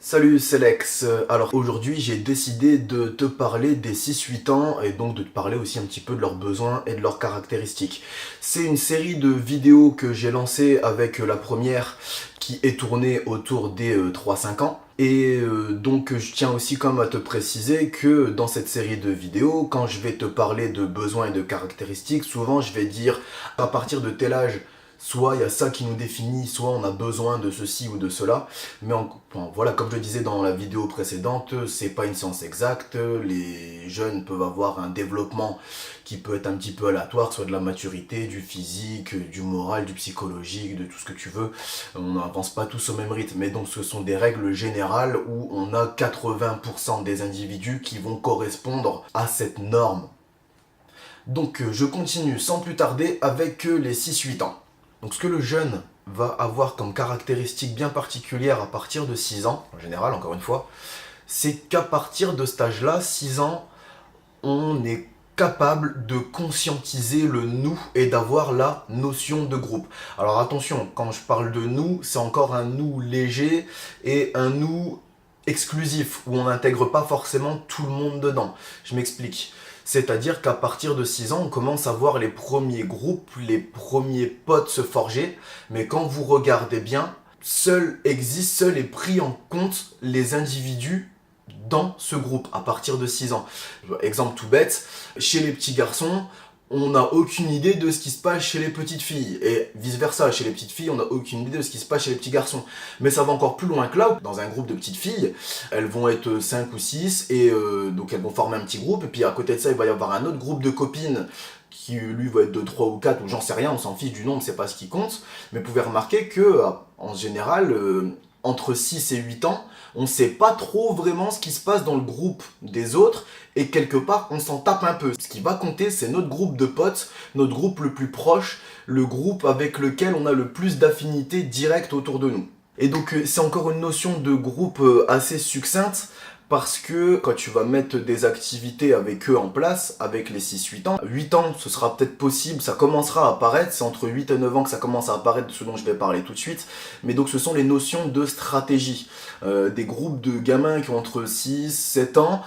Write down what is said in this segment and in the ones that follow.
Salut, c'est Lex. Alors aujourd'hui, j'ai décidé de te parler des 6-8 ans et donc de te parler aussi un petit peu de leurs besoins et de leurs caractéristiques. C'est une série de vidéos que j'ai lancée avec la première qui est tournée autour des 3-5 ans. Et donc je tiens aussi comme à te préciser que dans cette série de vidéos, quand je vais te parler de besoins et de caractéristiques, souvent je vais dire à partir de tel âge, soit il y a ça qui nous définit, soit on a besoin de ceci ou de cela. Mais voilà, comme je le disais dans la vidéo précédente, c'est pas une science exacte. Les jeunes peuvent avoir un développement qui peut être un petit peu aléatoire, soit de la maturité, du physique, du moral, du psychologique, de tout ce que tu veux. On n'avance pas tous au même rythme. Mais donc ce sont des règles générales où on a 80% des individus qui vont correspondre à cette norme. Donc je continue sans plus tarder avec les 6-8 ans. Donc ce que le jeune va avoir comme caractéristique bien particulière à partir de 6 ans, en général encore une fois, c'est qu'à partir de cet âge-là, 6 ans, on est capable de conscientiser le nous et d'avoir la notion de groupe. Alors attention, quand je parle de nous, c'est encore un nous léger et un nous exclusif, où on n'intègre pas forcément tout le monde dedans. Je m'explique. C'est-à-dire qu'à partir de 6 ans, on commence à voir les premiers groupes, les premiers potes se forger, mais quand vous regardez bien, seul est pris en compte les individus dans ce groupe à partir de 6 ans. Exemple tout bête, chez les petits garçons, on n'a aucune idée de ce qui se passe chez les petites filles. Et vice versa, chez les petites filles, on n'a aucune idée de ce qui se passe chez les petits garçons. Mais ça va encore plus loin que là. Dans un groupe de petites filles, elles vont être 5 ou 6, et donc elles vont former un petit groupe. Et puis à côté de ça, il va y avoir un autre groupe de copines qui lui va être de 3 ou 4, ou j'en sais rien, on s'en fiche du nombre, c'est pas ce qui compte. Mais vous pouvez remarquer que, en général, entre 6 et 8 ans, on sait pas trop vraiment ce qui se passe dans le groupe des autres, et quelque part on s'en tape un peu. Ce qui va compter, c'est notre groupe de potes, notre groupe le plus proche, le groupe avec lequel on a le plus d'affinité directe autour de nous. Et donc c'est encore une notion de groupe assez succincte, parce que quand tu vas mettre des activités avec eux en place, avec les 6-8 ans, 8 ans ce sera peut-être possible, ça commencera à apparaître, c'est entre 8 et 9 ans que ça commence à apparaître, ce dont je vais parler tout de suite, mais donc ce sont les notions de stratégie. Des groupes de gamins qui ont entre 6-7 ans,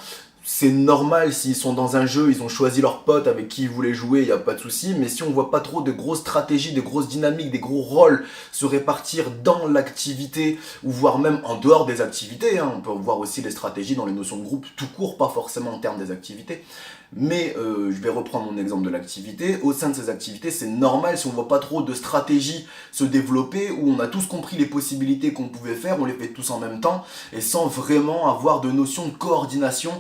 c'est normal s'ils sont dans un jeu, ils ont choisi leur pote avec qui ils voulaient jouer, il n'y a pas de souci. Mais si on voit pas trop de grosses stratégies, de grosses dynamiques, des gros rôles se répartir dans l'activité, ou voire même en dehors des activités, hein, on peut voir aussi les stratégies dans les notions de groupe tout court, pas forcément en termes des activités. Mais je vais reprendre mon exemple de l'activité. Au sein de ces activités, c'est normal si on voit pas trop de stratégies se développer, où on a tous compris les possibilités qu'on pouvait faire, on les fait tous en même temps, et sans vraiment avoir de notion de coordination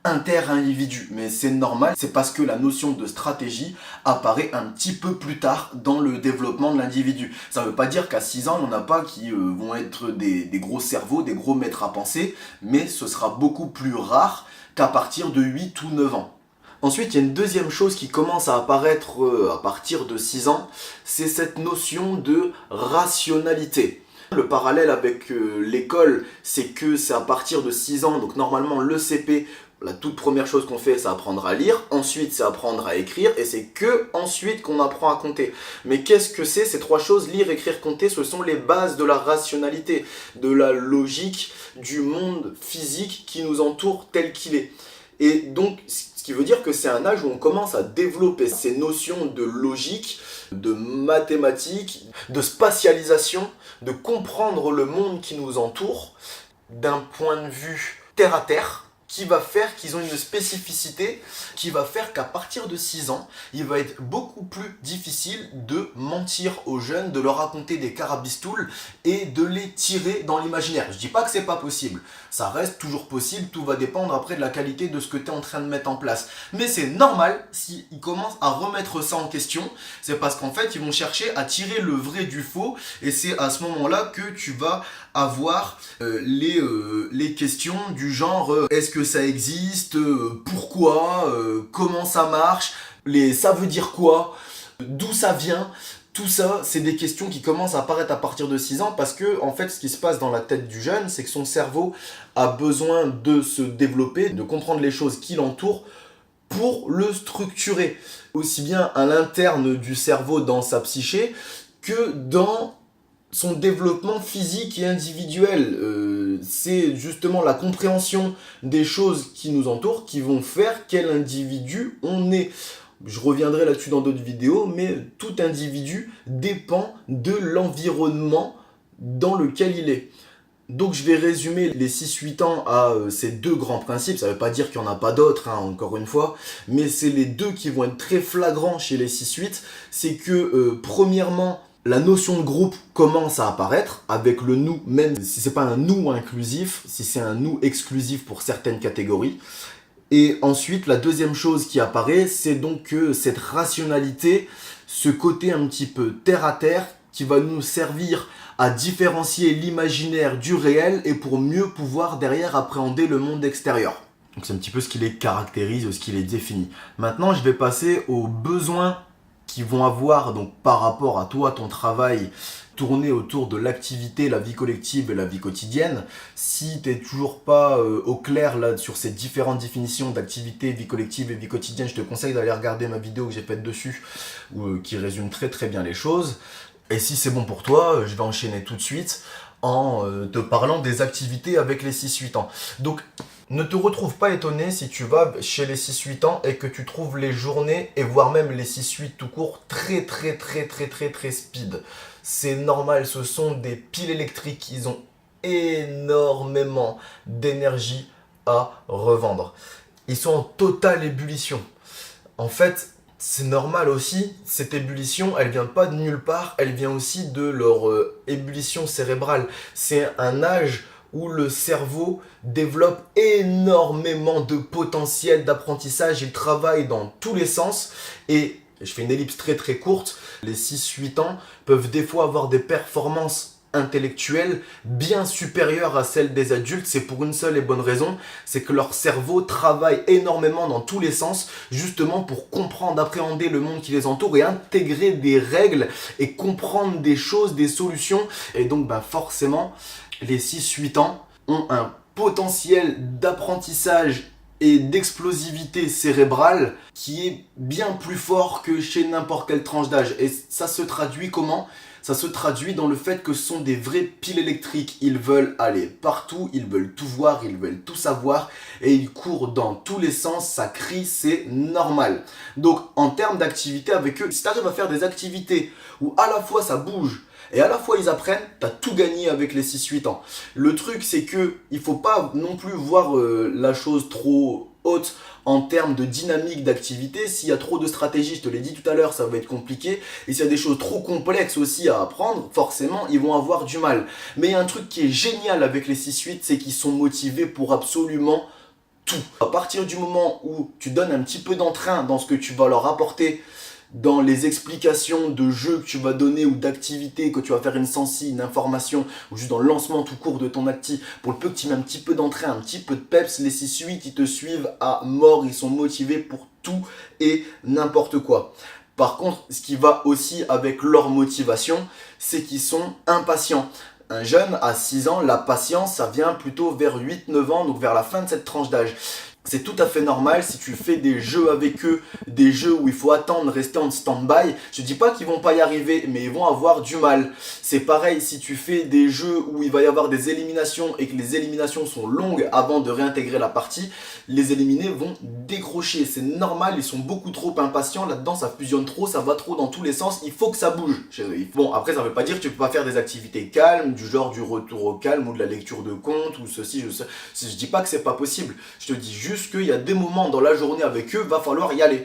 inter-individu. Mais c'est normal, c'est parce que la notion de stratégie apparaît un petit peu plus tard dans le développement de l'individu. Ça ne veut pas dire qu'à 6 ans, il n'y en a pas qui vont être des gros cerveaux, des gros maîtres à penser, mais ce sera beaucoup plus rare qu'à partir de 8 ou 9 ans. Ensuite, il y a une deuxième chose qui commence à apparaître à partir de 6 ans, c'est cette notion de rationalité. Le parallèle avec l'école, c'est que c'est à partir de 6 ans, donc normalement le CP, la toute première chose qu'on fait, c'est apprendre à lire, ensuite c'est apprendre à écrire, et c'est que ensuite qu'on apprend à compter. Mais qu'est-ce que c'est ces trois choses? Lire, écrire, compter, ce sont les bases de la rationalité, de la logique, du monde physique qui nous entoure tel qu'il est. Et donc, ce qui veut dire que c'est un âge où on commence à développer ces notions de logique, de mathématiques, de spatialisation, de comprendre le monde qui nous entoure d'un point de vue terre à terre, qui va faire qu'ils ont une spécificité, qui va faire qu'à partir de 6 ans, il va être beaucoup plus difficile de mentir aux jeunes, de leur raconter des carabistoules et de les tirer dans l'imaginaire. Je dis pas que c'est pas possible, ça reste toujours possible, tout va dépendre après de la qualité de ce que tu es en train de mettre en place. Mais c'est normal s'ils commencent à remettre ça en question, c'est parce qu'en fait ils vont chercher à tirer le vrai du faux, et c'est à ce moment-là que tu vas avoir les questions du genre est-ce que ça existe, pourquoi, comment ça marche, ça veut dire quoi, d'où ça vient. Tout ça, c'est des questions qui commencent à apparaître à partir de 6 ans, parce que en fait ce qui se passe dans la tête du jeune, c'est que son cerveau a besoin de se développer, de comprendre les choses qui l'entourent pour le structurer, aussi bien à l'interne du cerveau dans sa psyché que dans son développement physique et individuel. C'est justement la compréhension des choses qui nous entourent qui vont faire quel individu on est. Je reviendrai là-dessus dans d'autres vidéos, mais tout individu dépend de l'environnement dans lequel il est. Donc je vais résumer les 6-8 ans à ces deux grands principes. Ça ne veut pas dire qu'il n'y en a pas d'autres, hein, encore une fois, mais c'est les deux qui vont être très flagrants chez les 6-8. C'est que, premièrement, la notion de groupe commence à apparaître avec le nous, même si c'est pas un nous inclusif, si c'est un nous exclusif pour certaines catégories. Et ensuite, la deuxième chose qui apparaît, c'est donc que cette rationalité, ce côté un petit peu terre à terre, qui va nous servir à différencier l'imaginaire du réel et pour mieux pouvoir derrière appréhender le monde extérieur. Donc c'est un petit peu ce qui les caractérise, ce qui les définit. Maintenant, je vais passer aux besoins qui vont avoir donc par rapport à toi, ton travail, tourné autour de l'activité, la vie collective et la vie quotidienne. Si tu n'es toujours pas au clair là, sur ces différentes définitions d'activité, vie collective et vie quotidienne, je te conseille d'aller regarder ma vidéo que j'ai faite dessus, qui résume très très bien les choses. Et si c'est bon pour toi, je vais enchaîner tout de suite en te parlant des activités avec les 6-8 ans. Donc, ne te retrouve pas étonné si tu vas chez les 6-8 ans et que tu trouves les journées et voire même les 6-8 tout court très speed. C'est normal, ce sont des piles électriques, ils ont énormément d'énergie à revendre. Ils sont en totale ébullition. En fait, c'est normal aussi, cette ébullition, elle vient pas de nulle part, elle vient aussi de leur ébullition cérébrale. C'est un âge où le cerveau développe énormément de potentiel d'apprentissage, il travaille dans tous les sens et je fais une ellipse très courte, les 6-8 ans peuvent des fois avoir des performances intellectuelles bien supérieures à celles des adultes. C'est pour une seule et bonne raison, c'est que leur cerveau travaille énormément dans tous les sens, justement pour comprendre, appréhender le monde qui les entoure et intégrer des règles et comprendre des choses, des solutions. Et donc forcément, les 6-8 ans ont un potentiel d'apprentissage et d'explosivité cérébrale qui est bien plus fort que chez n'importe quelle tranche d'âge. Et ça se traduit comment ? Ça se traduit dans le fait que ce sont des vraies piles électriques. Ils veulent aller partout, ils veulent tout voir, ils veulent tout savoir et ils courent dans tous les sens, ça crie, c'est normal. Donc en termes d'activité avec eux, si tu arrives à faire des activités où à la fois ça bouge et à la fois ils apprennent, t'as tout gagné avec les 6-8 ans. Le truc c'est que il faut pas non plus voir la chose trop haute en termes de dynamique d'activité. S'il y a trop de stratégies, je te l'ai dit tout à l'heure, ça va être compliqué. Et s'il y a des choses trop complexes aussi à apprendre, forcément, ils vont avoir du mal. Mais il y a un truc qui est génial avec les 6-8, c'est qu'ils sont motivés pour absolument tout. À partir du moment où tu donnes un petit peu d'entrain dans ce que tu vas leur apporter, dans les explications de jeux que tu vas donner ou d'activités que tu vas faire une sensi, une information ou juste dans le lancement tout court de ton acti, pour le peu que tu mets un petit peu d'entrain, un petit peu de peps, les 6-8 ils te suivent à mort, ils sont motivés pour tout et n'importe quoi. Par contre, ce qui va aussi avec leur motivation, c'est qu'ils sont impatients. Un jeune à 6 ans, la patience, ça vient plutôt vers 8-9 ans, donc vers la fin de cette tranche d'âge. C'est tout à fait normal si tu fais des jeux avec eux, des jeux où il faut attendre, rester en stand-by. Je dis pas qu'ils vont pas y arriver, mais ils vont avoir du mal. C'est pareil si tu fais des jeux où il va y avoir des éliminations et que les éliminations sont longues avant de réintégrer la partie, les éliminés vont décrocher. C'est normal, ils sont beaucoup trop impatients là-dedans, ça fusionne trop, ça va trop dans tous les sens, il faut que ça bouge. Bon, après ça veut pas dire que tu peux pas faire des activités calmes, du genre du retour au calme ou de la lecture de contes ou ceci, je dis pas que c'est pas possible. Je te dis juste qu'il y a des moments dans la journée avec eux, va falloir y aller.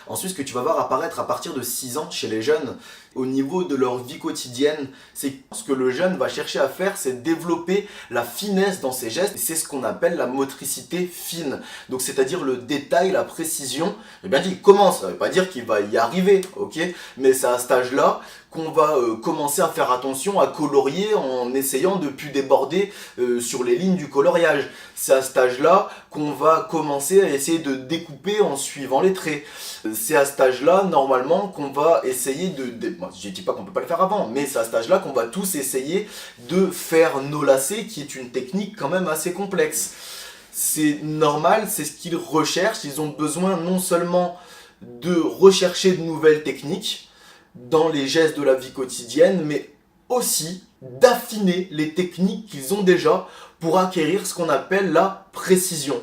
Ensuite, ce que tu vas voir apparaître à partir de 6 ans chez les jeunes, au niveau de leur vie quotidienne, c'est ce que le jeune va chercher à faire, c'est développer la finesse dans ses gestes. C'est ce qu'on appelle la motricité fine. Donc, c'est-à-dire le détail, la précision. J'ai bien dit, il commence, ça ne veut pas dire qu'il va y arriver, ok ? Mais c'est à cet âge-là qu'on va commencer à faire attention à colorier en essayant de ne plus déborder sur les lignes du coloriage. C'est à cet âge-là qu'on va commencer à essayer de découper en suivant les traits. C'est à cet âge-là, normalement, qu'on va essayer je ne dis pas qu'on ne peut pas le faire avant, mais c'est à cet âge-là qu'on va tous essayer de faire nos lacets, qui est une technique quand même assez complexe. C'est normal, c'est ce qu'ils recherchent. Ils ont besoin non seulement de rechercher de nouvelles techniques dans les gestes de la vie quotidienne, mais aussi d'affiner les techniques qu'ils ont déjà pour acquérir ce qu'on appelle la précision.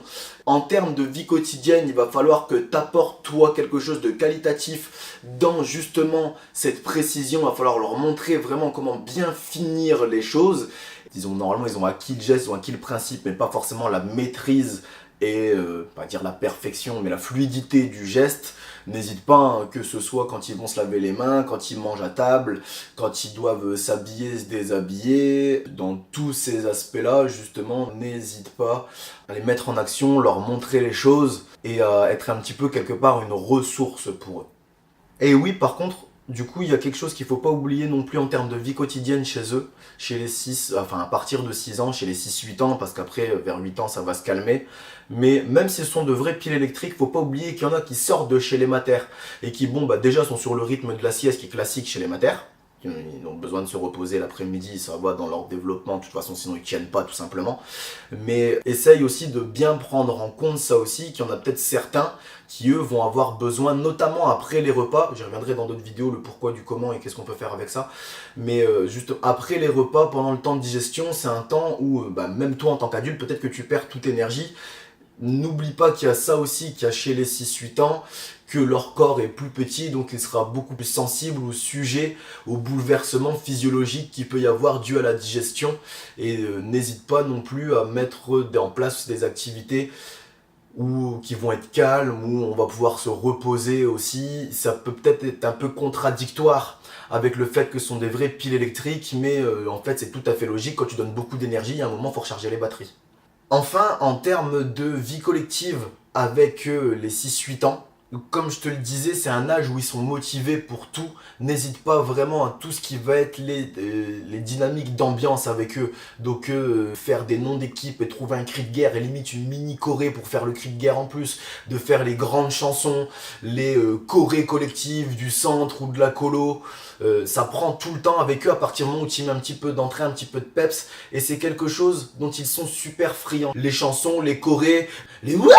En termes de vie quotidienne, il va falloir que tu apportes toi quelque chose de qualitatif dans justement cette précision. Il va falloir leur montrer vraiment comment bien finir les choses. Normalement, ils ont acquis le geste, ils ont acquis le principe, mais pas forcément la maîtrise et, pas dire la perfection, mais la fluidité du geste. N'hésite pas, hein, que ce soit quand ils vont se laver les mains, quand ils mangent à table, quand ils doivent s'habiller, se déshabiller. Dans tous ces aspects-là, justement, n'hésite pas à les mettre en action, leur montrer les choses et à être un petit peu quelque part une ressource pour eux. Et oui, par contre, du coup, il y a quelque chose qu'il ne faut pas oublier non plus en termes de vie quotidienne chez eux, chez les 6, enfin à partir de 6 ans, chez les 6-8 ans, parce qu'après, vers 8 ans, ça va se calmer. Mais même si ce sont de vraies piles électriques, il ne faut pas oublier qu'il y en a qui sortent de chez les matères et qui, bon, bah déjà sont sur le rythme de la sieste qui est classique chez les matères. Ils ont besoin de se reposer l'après-midi, ça va dans leur développement, de toute façon sinon ils ne tiennent pas tout simplement. Mais essaye aussi de bien prendre en compte ça aussi, qu'il y en a peut-être certains qui eux vont avoir besoin, notamment après les repas, j'y reviendrai dans d'autres vidéos, le pourquoi du comment et qu'est-ce qu'on peut faire avec ça, mais juste après les repas, pendant le temps de digestion, c'est un temps où même toi en tant qu'adulte, peut-être que tu perds toute énergie. N'oublie pas qu'il y a ça aussi, qu'il y a chez les 6-8 ans, que leur corps est plus petit, donc il sera beaucoup plus sensible ou sujet aux bouleversements physiologiques qu'il peut y avoir dû à la digestion. Et n'hésite pas non plus à mettre en place des activités qui vont être calmes, où on va pouvoir se reposer aussi. Ça peut peut-être être un peu contradictoire avec le fait que ce sont des vraies piles électriques, mais en fait c'est tout à fait logique. Quand tu donnes beaucoup d'énergie, à un moment il faut recharger les batteries. Enfin, en termes de vie collective avec les 6-8 ans, comme je te le disais, c'est un âge où ils sont motivés pour tout. N'hésite pas vraiment à tout ce qui va être les dynamiques d'ambiance avec eux. Donc faire des noms d'équipe et trouver un cri de guerre et limite une mini choré pour faire le cri de guerre en plus. De faire les grandes chansons, les chorés collectives du centre ou de la colo. Ça prend tout le temps avec eux à partir du moment où tu mets un petit peu d'entrée, un petit peu de peps. Et c'est quelque chose dont ils sont super friands. Les chansons, les chorés, les ouais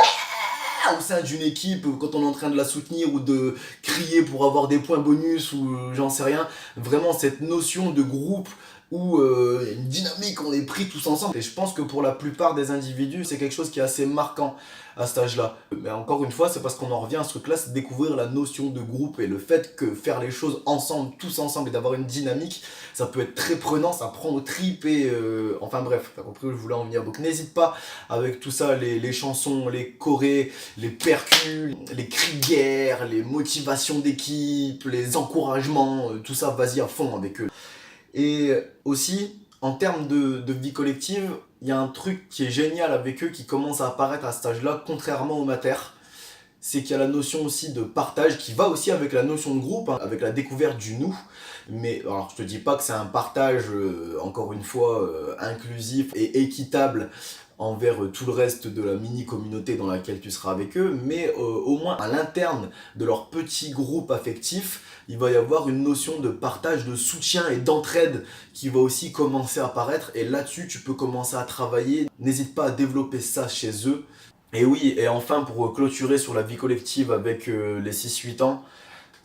au sein d'une équipe, quand on est en train de la soutenir ou de crier pour avoir des points bonus ou j'en sais rien. Vraiment cette notion de groupe où une dynamique, on est pris tous ensemble. Et je pense que pour la plupart des individus, c'est quelque chose qui est assez marquant à cet âge-là. Mais encore une fois, c'est parce qu'on en revient à ce truc-là, c'est découvrir la notion de groupe et le fait que faire les choses ensemble, tous ensemble et d'avoir une dynamique, ça peut être très prenant, ça prend aux tripes et enfin bref, t'as compris où je voulais en venir. Donc n'hésite pas avec tout ça, les chansons, les chorés, les percus, les cris de guerre, les motivations d'équipe, les encouragements, tout ça, vas-y à fond avec eux. Et aussi, en termes de vie collective, il y a un truc qui est génial avec eux qui commence à apparaître à cet âge-là, contrairement aux matères. C'est qu'il y a la notion aussi de partage qui va aussi avec la notion de groupe, hein, avec la découverte du nous. Mais alors je te dis pas que c'est un partage, encore une fois, inclusif et équitable envers tout le reste de la mini-communauté dans laquelle tu seras avec eux, mais au moins à l'interne de leur petit groupe affectif, il va y avoir une notion de partage, de soutien et d'entraide qui va aussi commencer à apparaître, et là-dessus tu peux commencer à travailler. N'hésite pas à développer ça chez eux. Et oui, et enfin pour clôturer sur la vie collective avec les 6-8 ans,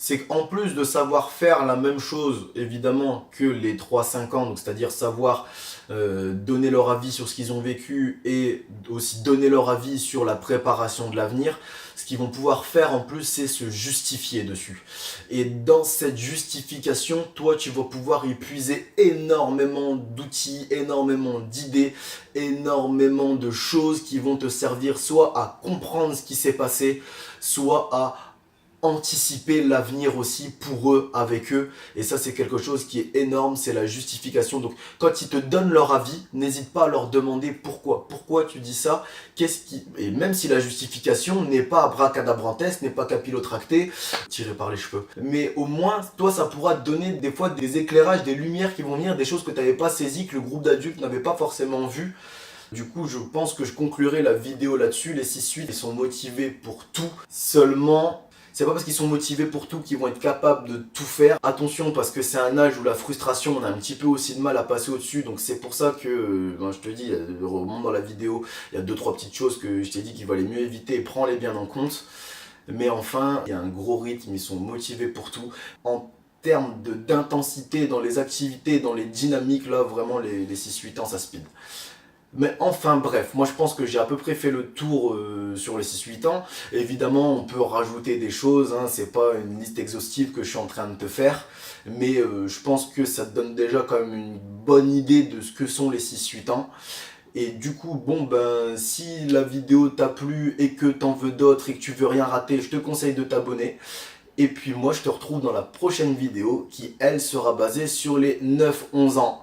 c'est qu'en plus de savoir faire la même chose, évidemment, que les 3-5 ans, donc c'est-à-dire savoir donner leur avis sur ce qu'ils ont vécu et aussi donner leur avis sur la préparation de l'avenir, ce qu'ils vont pouvoir faire en plus, c'est se justifier dessus. Et dans cette justification, toi, tu vas pouvoir y puiser énormément d'outils, énormément d'idées, énormément de choses qui vont te servir soit à comprendre ce qui s'est passé, soit à anticiper l'avenir aussi pour eux, avec eux. Et ça, c'est quelque chose qui est énorme, c'est la justification. Donc quand ils te donnent leur avis, n'hésite pas à leur demander pourquoi tu dis ça, et même si la justification n'est pas abracadabrantesque, n'est pas capillotractée, tirée par les cheveux, mais au moins toi ça pourra te donner des fois des éclairages, des lumières qui vont venir, des choses que tu n'avais pas saisies, que le groupe d'adultes n'avait pas forcément vues. Du coup, je pense que je conclurai la vidéo là-dessus. Les 6-8, ils sont motivés pour tout. Seulement, c'est pas parce qu'ils sont motivés pour tout qu'ils vont être capables de tout faire. Attention, parce que c'est un âge où la frustration, on a un petit peu aussi de mal à passer au-dessus. Donc c'est pour ça que, je te dis, remonte dans la vidéo, il y a 2-3 petites choses que je t'ai dit qu'il valait mieux éviter, et prends-les bien en compte. Mais enfin, il y a un gros rythme, ils sont motivés pour tout. En termes d'intensité dans les activités, dans les dynamiques, là vraiment les 6-8 ans ça speed. Mais enfin bref, moi je pense que j'ai à peu près fait le tour sur les 6-8 ans. Évidemment on peut rajouter des choses, hein, c'est pas une liste exhaustive que je suis en train de te faire. Mais je pense que ça te donne déjà quand même une bonne idée de ce que sont les 6-8 ans. Et du coup, bon ben, si la vidéo t'a plu et que t'en veux d'autres et que tu veux rien rater, je te conseille de t'abonner. Et puis moi je te retrouve dans la prochaine vidéo qui elle sera basée sur les 9-11 ans.